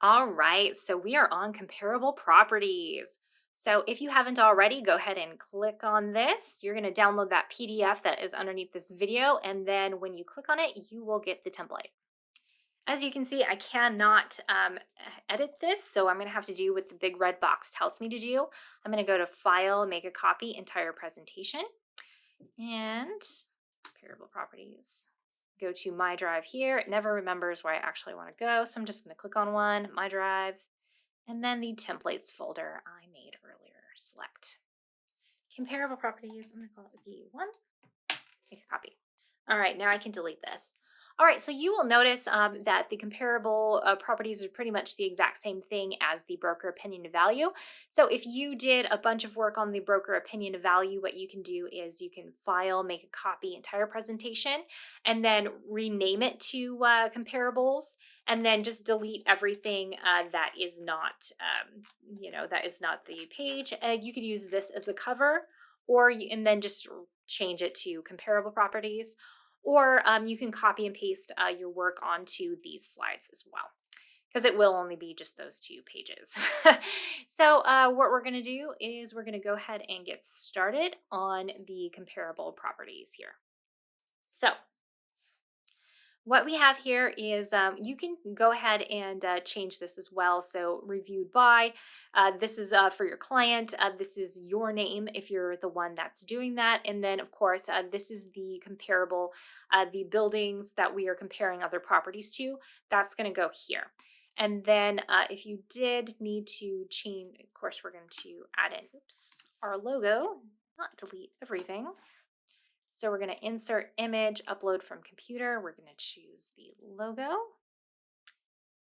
All right, so we are on comparable properties. So if you haven't already, go ahead and click on this. You're going to download that PDF that is underneath this video, and then when you click on it, you will get the template. As you can see, I cannot edit this, so I'm going to have to do what the big red box tells me to do. I'm going to go to File, Make a Copy, Entire Presentation, and Comparable Properties. Go to My Drive here. It never remembers where I actually want to go, so I'm just going to click on one, My Drive, and then the templates folder I made earlier. Select comparable properties. I'm going to call it V1. Make a copy. All right, now I can delete this. All right, so you will notice that the comparable properties are pretty much the exact same thing as the broker opinion of value. So if you did a bunch of work on the broker opinion of value, what you can do is you can file, make a copy, entire presentation, and then rename it to comparables, and then just delete everything that is not, that is not the page. You could use this as the cover, and then just change it to comparable properties, or you can copy and paste your work onto these slides as well, because it will only be just those 2 pages. So what we're going to do is we're going to go ahead and get started on the comparable properties here. So what we have here is you can go ahead and change this as well. So reviewed by, this is for your client. This is your name if you're the one that's doing that. And then of course, this is the comparable, the buildings that we are comparing other properties to, that's gonna go here. And then if you did need to change, of course, we're going to add in, our logo, not delete everything. So we're going to insert image, upload from computer. We're going to choose the logo,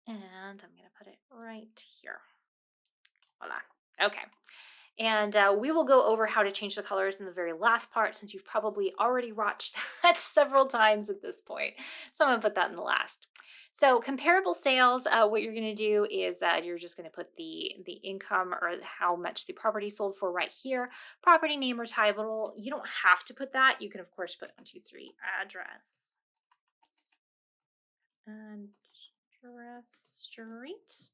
and I'm going to put it right here. Voila. Okay. And we will go over how to change the colors in the very last part, since you've probably already watched that several times at this point. So I'm going to put that in the last. So comparable sales, what you're going to do is you're just going to put the income or how much the property sold for right here. Property name or title. You don't have to put that. You can of course put 123 address. Street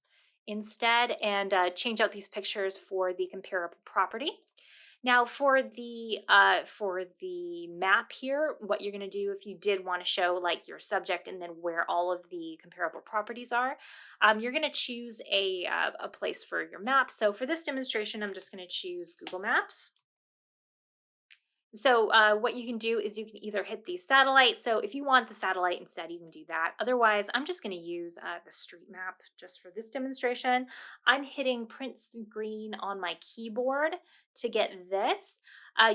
instead, and change out these pictures for the comparable property. Now for the map here, what you're going to do if you did want to show like your subject and then where all of the comparable properties are, you're going to choose a place for your map. So for this demonstration, I'm just going to choose Google Maps. So what you can do is you can either hit the satellite. So if you want the satellite instead, you can do that. Otherwise, I'm just going to use the street map just for this demonstration. I'm hitting print screen on my keyboard to get this.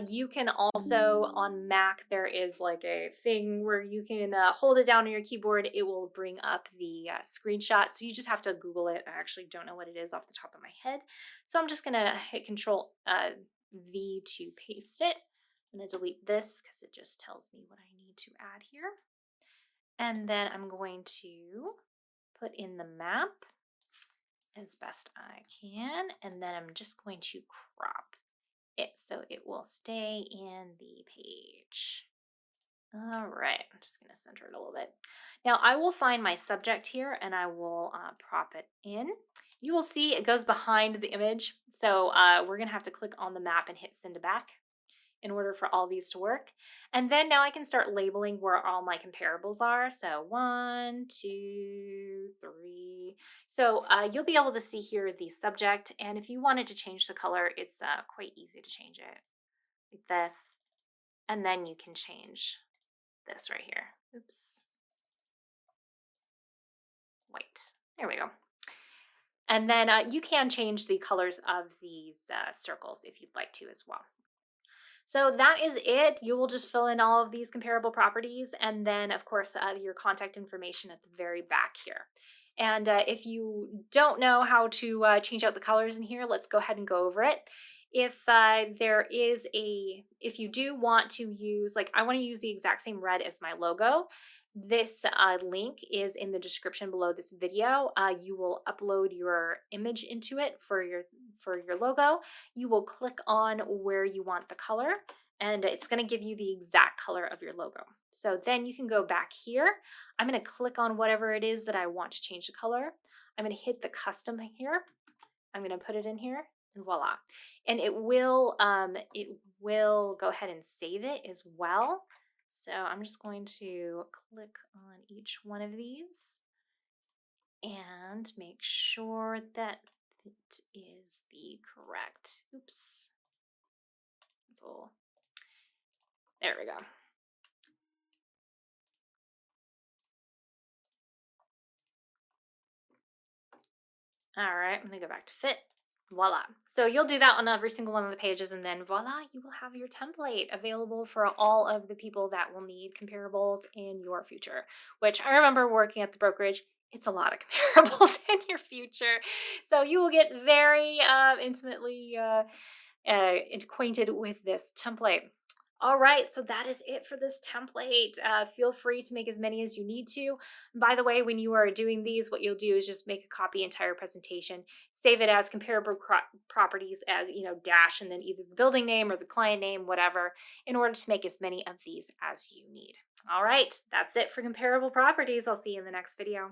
You can also, on Mac, there is like a thing where you can hold it down on your keyboard. It will bring up the screenshot. So you just have to Google it. I actually don't know what it is off the top of my head. So I'm just going to hit Control V to paste it. I'm going to delete this because it just tells me what I need to add here. And then I'm going to put in the map as best I can. And then I'm just going to crop it so it will stay in the page. All right, I'm just going to center it a little bit. Now I will find my subject here and I will prop it in. You will see it goes behind the image. So we're going to have to click on the map and hit send to back in order for all these to work. And then now I can start labeling where all my comparables are. So 1, 2, 3. So you'll be able to see here the subject. And if you wanted to change the color, it's quite easy to change it like this. And then you can change this right here. Oops. White. There we go. And then you can change the colors of these circles if you'd like to as well. So that is it. You will just fill in all of these comparable properties, and then of course your contact information at the very back here. And if you don't know how to change out the colors in here, let's go ahead and go over it. If if you do want to use, like I want to use the exact same red as my logo, this link is in the description below this video. You will upload your image into it for your logo. You will click on where you want the color, and it's going to give you the exact color of your logo. So then you can go back here. I'm going to click on whatever it is that I want to change the color. I'm going to hit the custom here. I'm going to put it in here and voila. And it will go ahead and save it as well. So I'm just going to click on each one of these and make sure that it is the correct. Oops. It's a little, there we go. All right, I'm gonna go back to fit. Voila. So you'll do that on every single one of the pages, and then voila, you will have your template available for all of the people that will need comparables in your future. Which I remember working at the brokerage, it's a lot of comparables in your future. So you will get very intimately acquainted with this template. All right, so that is it for this template. Feel free to make as many as you need to. By the way, when you are doing these, what you'll do is just make a copy entire presentation, save it as comparable properties as, dash, and then either the building name or the client name, whatever, in order to make as many of these as you need. All right, that's it for comparable properties. I'll see you in the next video.